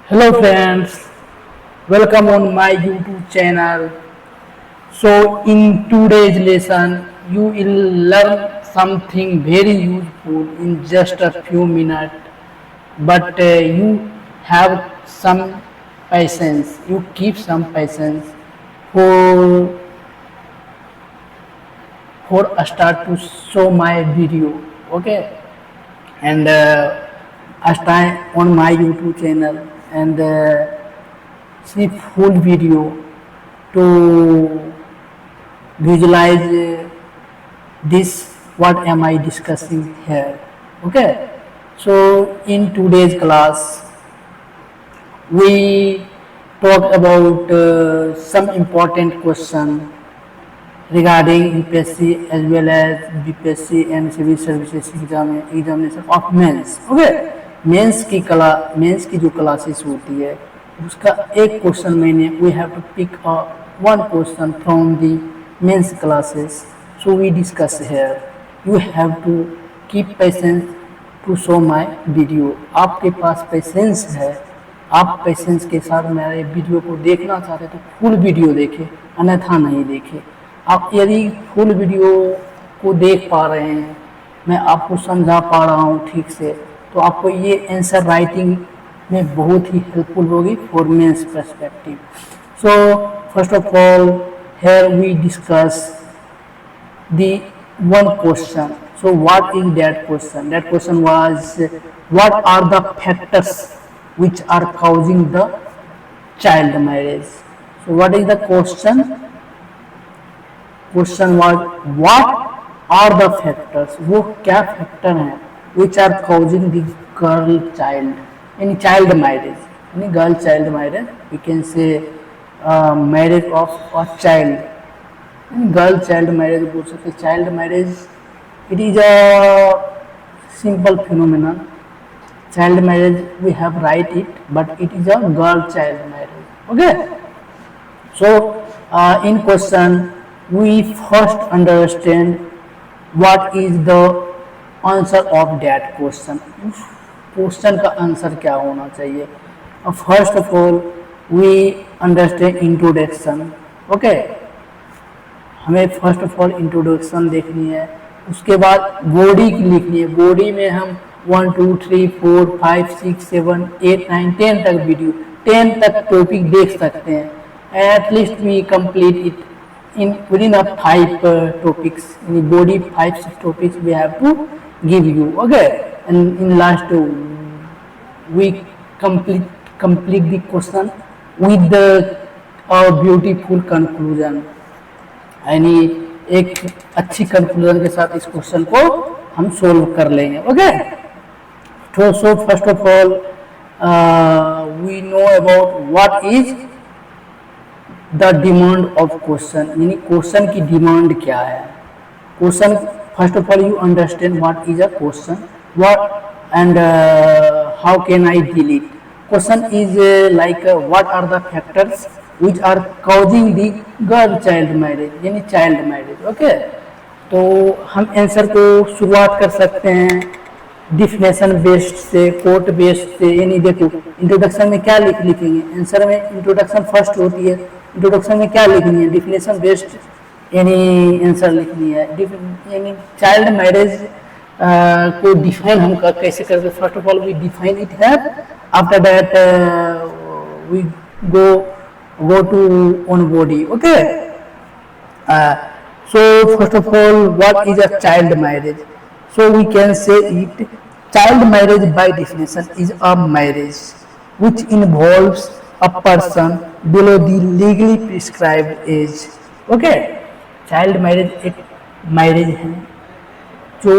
Hello friends, welcome on my YouTube channel. So in today's lesson, you will learn something very useful in just a few minutes. But you have some patience. You keep some patience for a start to show my video. Okay, and stay on my YouTube channel and see full video to visualize this what am I discussing here. Okay, so in today's class we talk about some important question regarding UPSC as well as BPSC and civil services examination of mains. Okay, mains की जो classes होती है उसका एक question मैंने we have to pick one question from the mains classes. So we discuss here. You have to keep patience to show my video. आपके पास patience है, आप पेशेंस के साथ मेरे वीडियो को देखना चाहते तो फुल वीडियो देखें, अन्यथा नहीं देखें. आप यदि फुल वीडियो को देख पा रहे हैं, मैं आपको समझा पा रहा हूँ ठीक से, तो आपको ये आंसर राइटिंग में बहुत ही हेल्पफुल होगी for mains perspective. So first of all here we discuss the one question. So what is that question? That question was what are the factors which are causing the child marriage? So what is the question? Question was what are the factors? वो क्या factor हैं which are causing the girl child any child marriage, any girl child marriage. We can say marriage of a child. Girl child marriage बोल सकते. Child marriage it is a simple phenomenon. Child marriage we have write it but it is a girl child marriage. Okay, so in question we first understand what is the answer of that question. उस question का answer क्या होना चाहिए. First of all we understand introduction. Okay, हमें first of all introduction देखनी है. उसके बाद बॉडी लिखनी है. बॉडी में हम 1 2 3 4 5 6 7 8 9 10 तक वीडियो 10 तक टॉपिक देख सकते हैं. At least we complete it in within a 5 topics. In body 5-6 topics we have to give you. Okay, and in last we complete the question with a beautiful conclusion. यानी एक अच्छी कंक्लूजन के साथ इस क्वेश्चन को हम सोल्व कर लेंगे. Okay, so first of all we know about what is the demand of question. यानी क्वेश्चन की डिमांड क्या है. Question first of all you understand what is a question, what and how can I deal it. Question is like what are the factors which are causing the girl child marriage यानी child marriage. Okay, तो हम answer को शुरुआत कर सकते हैं definition based से, coat based से. यानी देखो इंट्रोडक्शन में क्या लिखेंगे. आंसर में इंट्रोडक्शन फर्स्ट होती है. इंट्रोडक्शन में क्या लिखनी है, डिफिनेशन बेस्ड यानी आंसर लिखनी है. यानी चाइल्ड मैरिज को डिफाइन हम कैसे करते. First of all we define it है. After that we go to on body. Okay, so first of all what is a child marriage. So we can say it child marriage by definition is a marriage which involves a person below the legally prescribed age. Okay, child marriage एक marriage है जो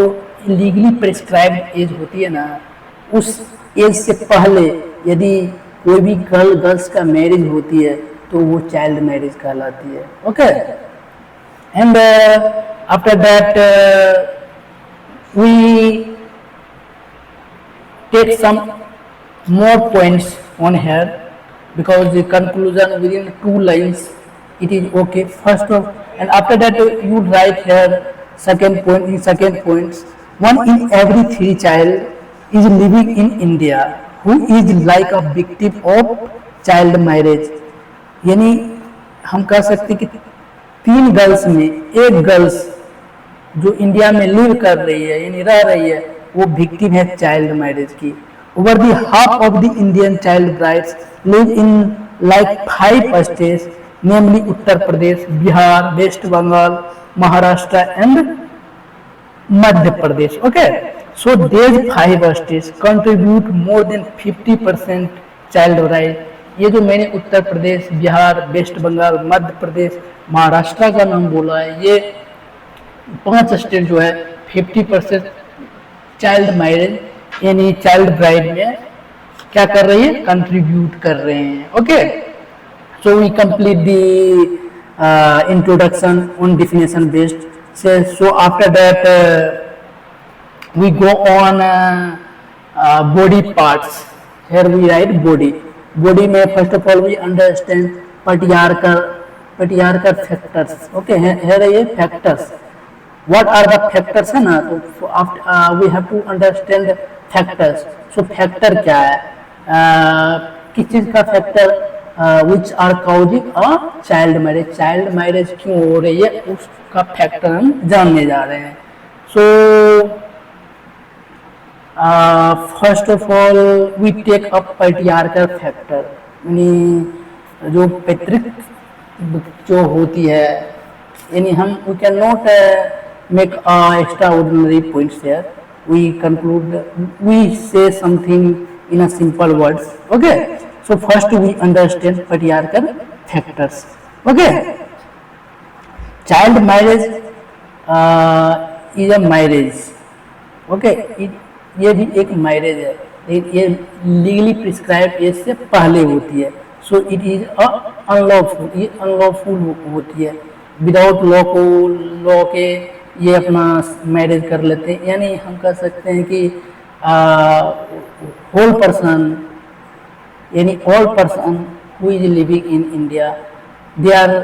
legally prescribed as होती है ना, उस as से पहले यदि कोई भी गर्ल्स का मैरिज होती है तो वो चाइल्ड मैरिज कहलाती है. Okay, and after that we take some more points on here because the conclusion with in 2 lines it is okay. First of and after that you write here second point. In second points, 1 in every 3 child is living in India who is like a victim of child marriage, यानी हम कह सकते हैं कि 3 girls में एक girls जो India में लिव कर रही है यानी रह रही है वो विक्टिम है चाइल्ड मैरिज की। Over the half of the Indian child brides live in like 5 states namely Uttar Pradesh, Bihar, West Bengal, Maharashtra and Madhya Pradesh. Okay, so these 5 states contribute more than 50% child bride. ये जो मैंने उत्तर प्रदेश, बिहार, वेस्ट बंगाल, मध्य प्रदेश, महाराष्ट्र का नाम बोला है, ये 5 स्टेट जो है 50% चाइल्ड मैरिज यानी चाइल्ड ब्राइड में क्या कर रही है, कंट्रीब्यूट कर रहे हैं। Okay, so we complete the introduction on definition based. So after that we go on body parts. Here we write body. Body में first of all we understand Patriarchal factors. Okay, here है ये factors. What are the factors है ना, तो after we have to understand factors. So factor क्या है, किस चीज़ का factor which are causing a child marriage. Child marriage क्यों हो रही है उसका फैक्टर हम जानने जा रहे हैं। So first of all we take up patriarchal factor, यानी जो पैतृक जो होती है, यानी हम we can not make extraordinary points here, we conclude, we say something in a simple words. Okay, so first we understand patriarchal factors. Okay, child marriage is a marriage. Okay, ये भी एक marriage है, लेकिन ये legally prescribe as से पहले होती है। सो इट इज अनलॉफुल, ये अनलॉफुल होती है, विदाउट लॉ के ये अपना मैरिज कर लेते हैं। यानी हम कह सकते हैं कि whole person, any all person who is living in India, they are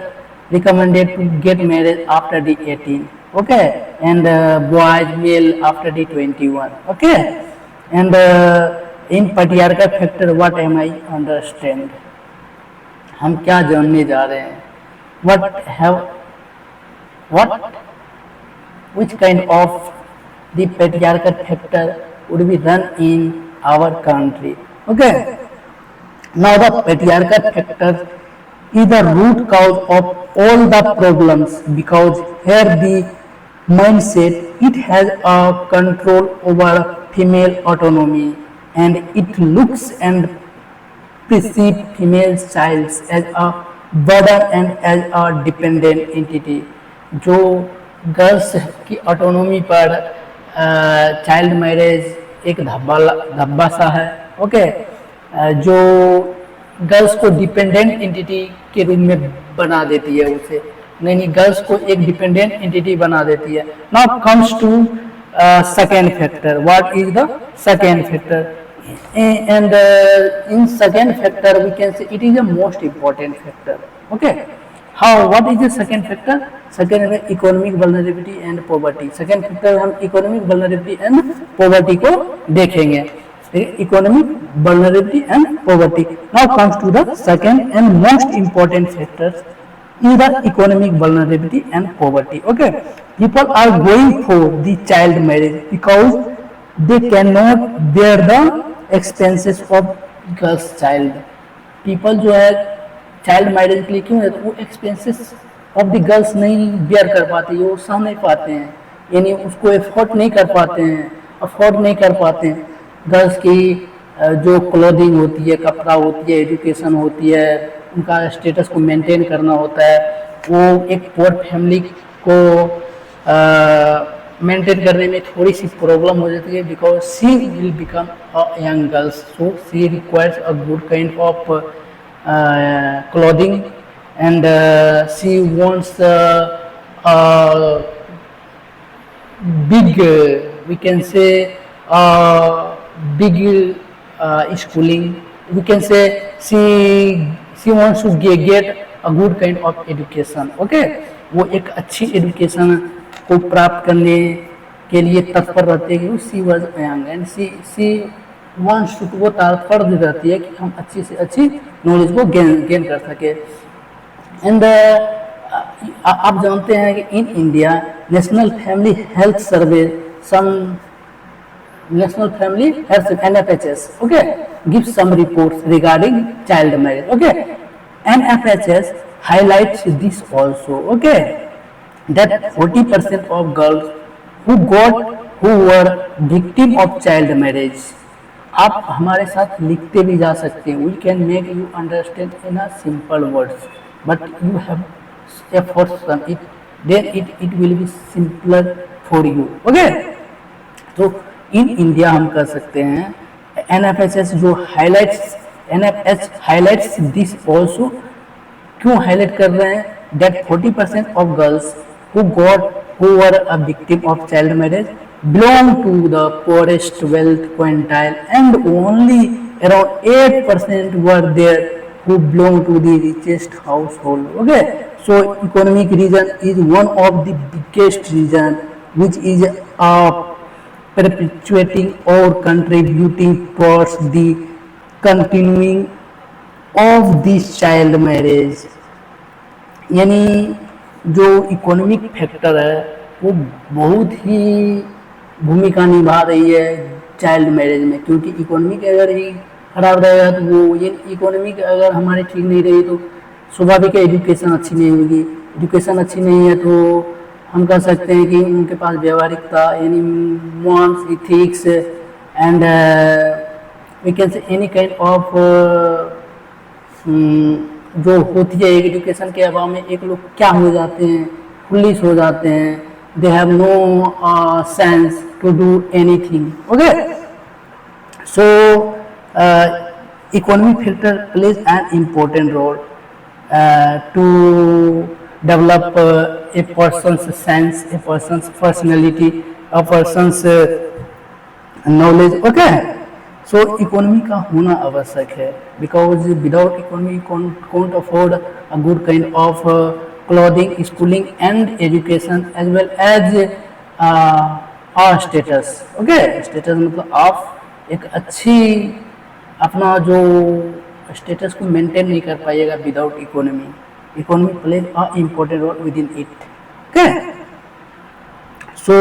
recommended to get married after the 18. Okay, and boys male after the 21. Okay, and in patriarchal factor what am I understand, हम क्या जानने जा रहे हैं, which kind of the patriarchal factor would be run in our country. Okay, now the patriarchal factor is the root cause of all the problems because here the mindset it has a control over female autonomy and it looks and perceives female child as a burden and as a dependent entity. जो girls की autonomy पर child marriage एक धब्बा सा है। Okay, जो girls को dependent entity के रूप में बना देती है, उसे नहीं गर्ल्स को एक डिपेंडेंट एंटिटी बना देती है। Now comes to second factor, what is the second factor, and in second factor we can say it is a most important factor. Okay, how what is the second factor, second है economic vulnerability and poverty. Second factor हम economic vulnerability and poverty को देखेंगे, economic vulnerability and poverty. Now comes to the second and most important factors is the economic vulnerability and poverty. Okay, people are going for the child marriage because they cannot bear the expenses of girls child. People जो है child marriage के लिए क्यों है, तो वो expenses of the girls नहीं bear कर पाते, वो सह नहीं पाते हैं, यानी उसको अफोर्ड नहीं कर पाते हैं। गर्ल्स की जो क्लोथिंग होती है, कपड़ा होती है, एजुकेशन होती है, उनका स्टेटस को मेंटेन करना होता है, वो एक पुअर फैमिली को मेंटेन करने में थोड़ी सी प्रॉब्लम हो जाती है because she will become a young girls, so she requires a good kind of clothing and she wants big we can say big schooling, we can say she wants to get a good kind of education. Okay, वो एक अच्छी education को प्राप्त करने के लिए तत्पर रहते हैं। She was young and she wants to, वो फर्ज रहती है कि हम अच्छी से अच्छी नॉलेज को गेन कर सके। एंड आप जानते हैं कि in India National Family Health Survey some National Family Health NFHS, okay, gives some reports regarding child marriage, okay. NFHS highlights this also, okay, that 40% of girls who were victim of child marriage. आप हमारे साथ लिखते भी जा सकते हैं, we can make you understand in a simple words, but you have efforts on it, then it will be simpler for you, okay. तो in India हम कर सकते हैं एनएफएचएस जो एनएफएच हाईलाइट्स दिस ऑल्सो, क्यों हाईलाइट कर रहे हैं, that 40% of girls who were a victim of child marriage belong to the poorest wealth quantile and only around 8% were there who belong to the richest household, okay. So economic reason is one of the biggest reason which is perpetuating or contributing towards the continuing of this child marriage. यानी जो economic factor है वो बहुत ही भूमिका निभा रही है child marriage में, क्योंकि इकोनॉमिक अगर ही खराब रहेगा तो वो ये इकोनॉमिक अगर हमारी ठीक नहीं रही तो स्वाभाविक एजुकेशन अच्छी नहीं होगी, एजुकेशन अच्छी नहीं है तो हम कह सकते हैं कि उनके पास व्यवहारिकता यानी morals ethics and we can say any kind of जो होती है एजुकेशन के अभाव में एक लोग क्या हो जाते हैं, फुलिश हो जाते हैं, they have no sense to do anything, okay. So economic factor plays an important role to develop a person's sense, a person's personality, a person's knowledge, okay. So economy का होना आवश्यक है, because without economy you can't afford a good kind of clothing, schooling and education as well as our status, okay. status मतलब आप एक अच्छी अपना जो स्टेटस को मेंटेन नहीं कर पाइएगा without economy. Economy plays a important role within it, okay. So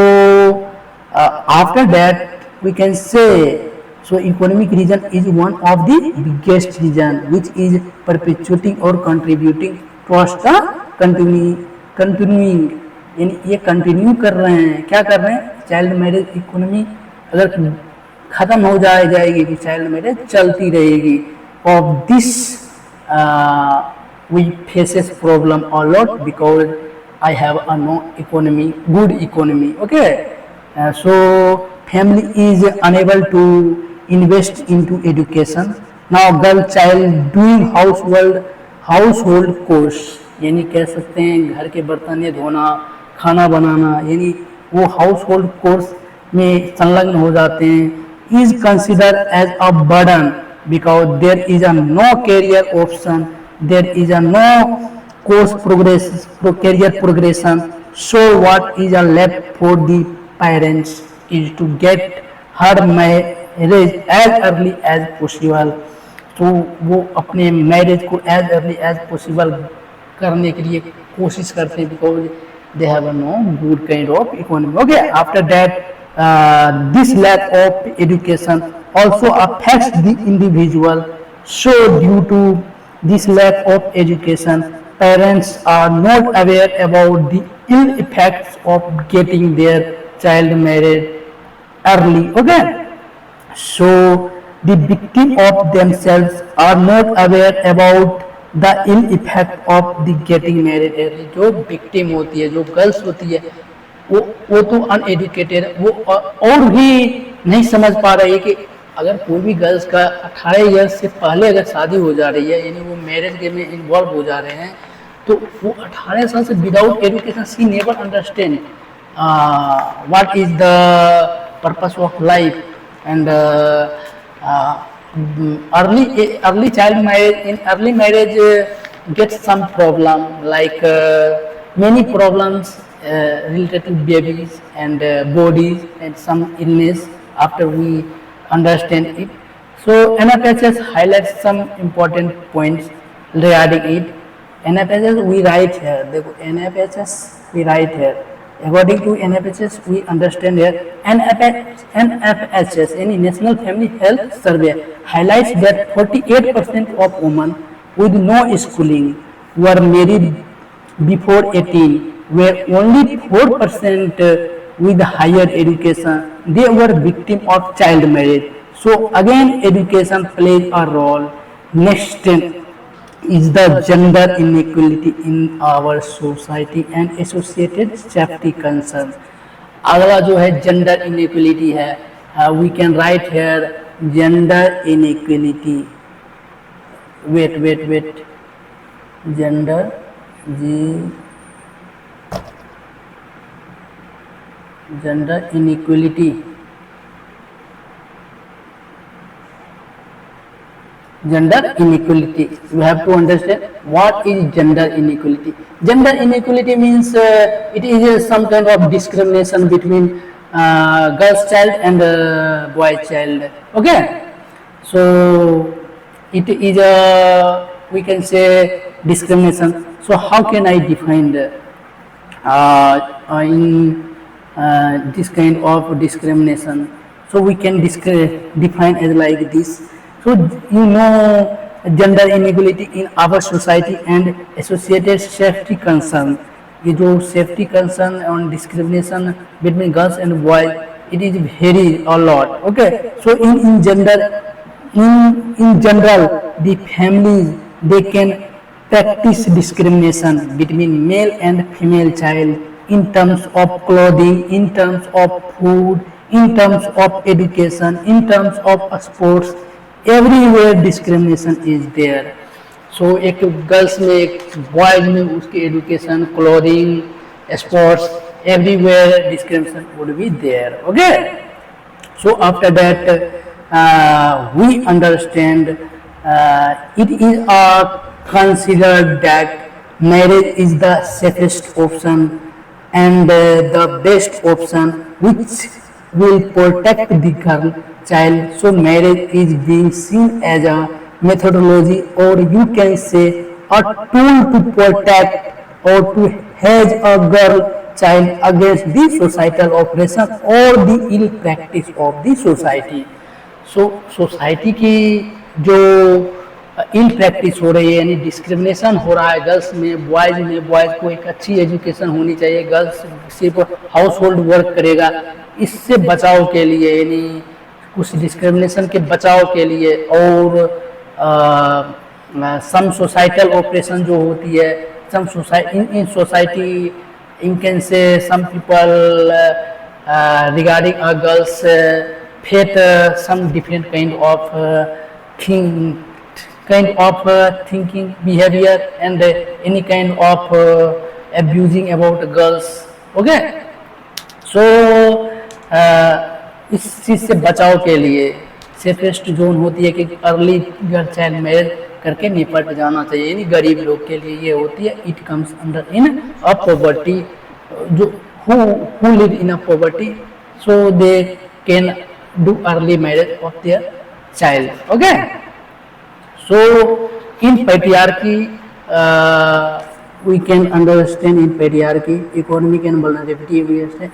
after that we can say so economic reason is one of the biggest reason which is perpetuating और contributing towards the continuing, यानी ये continue कर रहे हैं, क्या कर रहे हैं, चाइल्ड मैरिज. इकोनॉमी अगर खत्म हो जाएगी कि चाइल्ड मैरिज चलती रहेगी. Of this we faces problem a lot because I have a no economy, good economy, okay. So family is unable to invest into education. Now girl child doing household chores, यानी कह सकते हैं घर के बर्तन धोना, खाना बनाना, यानी वो हाउस होल्ड कोर्स में संलग्न हो जाते हैं. is considered as a burden because there is a no career option, there is a no career progression. So what is left for the parents is to get her marriage as early as possible. तो वो अपने marriage को as early as possible करने के लिए कोशिश करते हैं because they have no good kind of economy, okay. After that this lack of education also affects the individual. So due to this lack of education, parents are not aware about the ill effects of getting their child married early, okay. So the victim of themselves are not aware about the ill effect of the getting married early. जो victim होती है, जो girls होती है, वो तो uneducated, वो और भी नहीं समझ पा रही है कि अगर कोई भी गर्ल्स का 18 ईयर्स से पहले अगर शादी हो जा रही है, यानी वो मैरिज के में इन्वॉल्व हो जा रहे हैं, तो वो 18 साल से without education she never understand what is the purpose of life and early child marriage. In early marriage gets some problem like many problems related to babies and bodies and some illness. After we understand it, So NFHS highlights some important points regarding it. NFHS we write here. देखो NFHS we write here. According to NFHS we understand here NFHS any National Family Health Survey highlights that 48% of women with no schooling were married before 18, where only 4% with higher education they were victim of child marriage. So again education plays a role. Next is the gender inequality in our society and associated safety concerns. अगला जो है gender inequality है, we can write here gender inequality, wait gender gender inequality, gender inequality. You have to understand what is gender inequality. Gender inequality means it is some kind of discrimination between girl's child and boy child. Okay, so it is a, we can say, discrimination. So how can I define in this kind of discrimination? So we can define as like this. So you know gender inequality in our society and associated safety concern. ये जो safety concern on discrimination between girls and boys, it is very a lot. Okay, so in general the families they can practice discrimination between male and female child in terms of clothing, in terms of food, in terms of education, in terms of sports. Everywhere discrimination is there. So एक girls में एक boys में उसकी education, clothing, sports, everywhere discrimination would be there. Okay, so after that we understand it is considered that marriage is the safest option and the best option which will protect the girl child. So marriage is being seen as a methodology, or you can say a tool to protect or to hedge a girl child against the societal oppression or the ill practice of the society. So society की जो इल practice हो रही है, यानी discrimination हो रहा है girls में, बॉयज़ को एक अच्छी एजुकेशन होनी चाहिए, गर्ल्स सिर्फ हाउस होल्ड वर्क करेगा, इससे बचाव के लिए, यानी कुछ डिस्क्रिमिनेशन के बचाव के लिए, और सम सोसाइटल ऑपरेशन जो होती है, सम in society in can say some people regarding a girls fate some different kind of thinking behavior and any kind of abusing about girls. Okay, so इस चीज़ से बचाव के लिए सेफेस्ट जोन होती है कि अर्ली गर्ल चाइल्ड मैरिज करके निपट जाना चाहिए, यानी गरीब लोग के लिए ये होती है. It comes under in a poverty, जो who live in a poverty, so they can do early marriage of their child. Okay, so in patriarchy we can understand in patriarchy economic and vulnerability.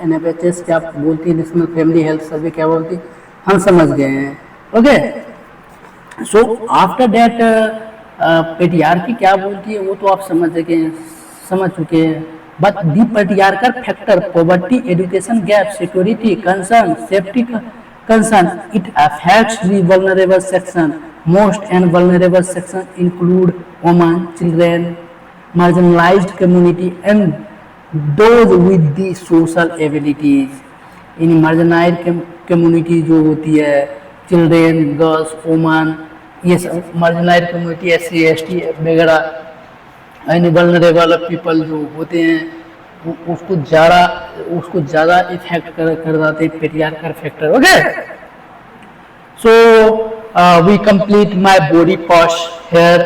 NFHS क्या बोलती है, national Family Health सर्वे क्या बोलती है, हम समझ गए हैं. Okay, so after that patriarchy क्या बोलती है वो तो आप समझ चुके हैं. But the patriarchal factor poverty, education gap, security concern, safety concern, it affects the vulnerable section. Most and vulnerable sections include women, children, marginalized community and those with the social abilities. In marginalized community जो होती है, children, girls, women, ये सब marginalized community, SC, ST वगैरह, इन vulnerable people जो होते हैं उसको ज़्यादा इफेक्ट कर जाते हैं patriarchal factor. Okay, so we complete my body posh here.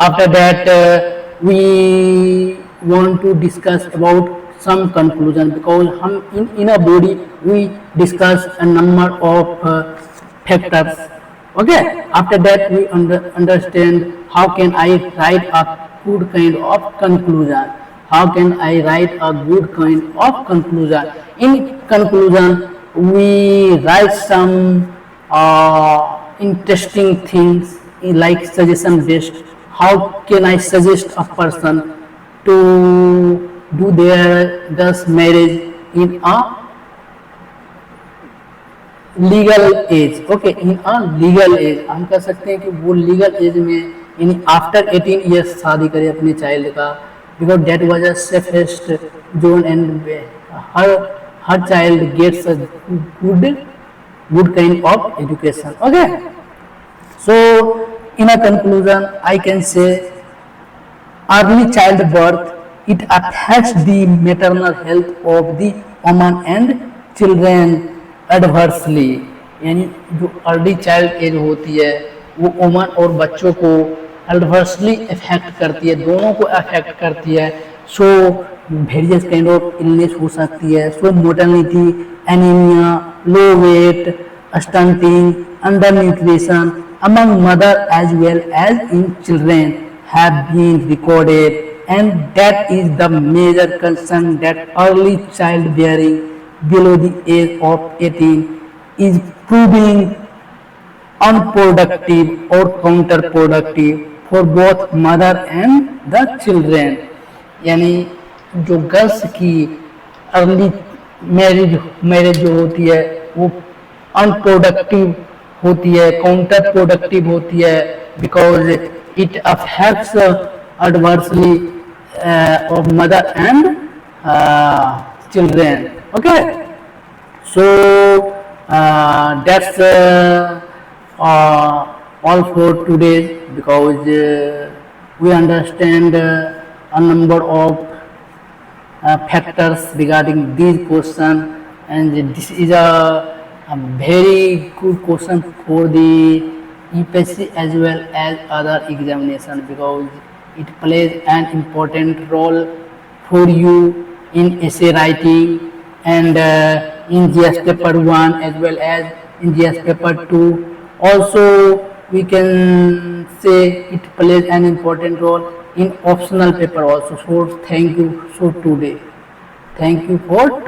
After that we want to discuss about some conclusion, because हम in a body we discuss a number of factors. Okay, after that we understand how can I write a good kind of conclusion. How can I write a good kind of conclusion? In conclusion, we write some interesting things like suggestion based. How can I suggest a person to do their thus marriage in a legal age? Okay, in a legal age हम कह सकते हैं कि वो legal as में यानी after 18 years शादी करे अपने चाइल्ड का, because that was a safest zone and her her child gets a good good kind of education. Okay, so in a conclusion I can say early childbirth it affects the maternal health of the woman and children adversely. यानी जो early child as होती है वो woman और बच्चों को adversely effect करती है, दोनों को अफेक्ट करती है. So various kind of illness हो सकती है. So mortality, anaemia, low weight, stunting, under nutrition among mother as well as in children have been recorded, and that is the major concern that early childbearing below the age of 18 is proving unproductive or counterproductive for both mother and the children. यानी जो girls की early marriage जो होती है वो unproductive होती है, counter productive होती है, because it affects adversely of mother and children. Okay, so that's all for today, because we understand a number of factors regarding these question, and this is a very good question for the UPSC as well as other examination, because it plays an important role for you in essay writing and in GS paper 1 as well as in GS paper 2. Also we can say it plays an important role in optional paper also. So thank you. So today, thank you for today.